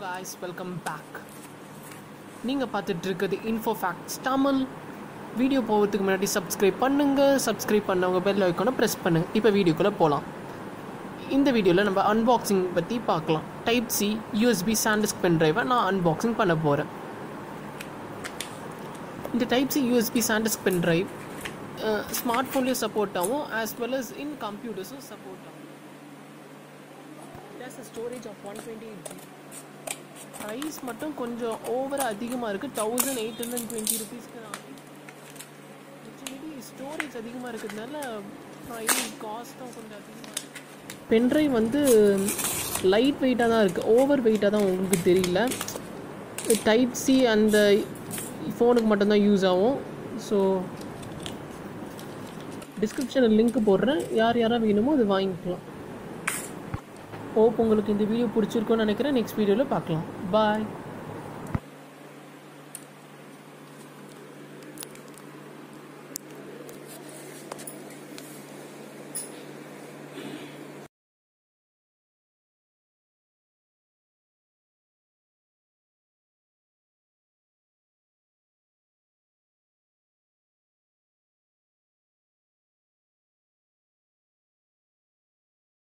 guys, welcome back. நீங்கள் பார்த்துட்டு இருக்கிறது இன்ஃபோ ஃபேக்ட்ஸ் தமிழ். வீடியோ போகிறதுக்கு முன்னாடி சப்ஸ்கிரைப் பண்ணவங்க பெல் ஐக்கானை ப்ரெஸ் பண்ணுங்கள். இப்போ வீடியோக்குள்ளே போகலாம். இந்த வீடியோவில் நம்ம அன்பாக்சிங் பற்றி பார்க்கலாம். டைப் சி யூஎஸ்பி SanDisk பென்ட்ரைவை நான் அன்பாக்சிங் பண்ண போகிறேன். இந்த type C USB SanDisk pendrive smart ஃபோன்லேயும் சப்போர்ட் ஆகும், ஆஸ் வெல் அஸ் இன் கம்ப்யூட்டர்ஸும் சப்போர்ட் ஆகும். It has a storage of 128 GB. Price மட்டும் கொஞ்சம் ஓவராக அதிகமாக இருக்குது. 1820 rupeesக்கு ஆக்சுவலி ஸ்டோரேஜ் அதிகமாக இருக்கிறதுனால ப்ரைஸ் காஸ்ட்டும் கொஞ்சம் அதிகமாக இருக்குது. பென்ட்ரைவ் வந்து லைட் வெயிட்டாக தான் இருக்குது, ஓவர் வெயிட்டாக தான் உங்களுக்கு தெரியல. டைப் சி அந்த ஃபோனுக்கு மட்டும்தான் யூஸ் ஆகும். ஸோ டிஸ்கிரிப்ஷனில் லிங்க் போடுறேன், யார் வேணுமோ அது வாங்கிக்கலாம். ஹோப் உங்களுக்கு இந்த வீடியோ பிடிச்சிருக்குன்னு நினைக்கிறேன். நெக்ஸ்ட் வீடியோவில் பார்க்கலாம். பாய்.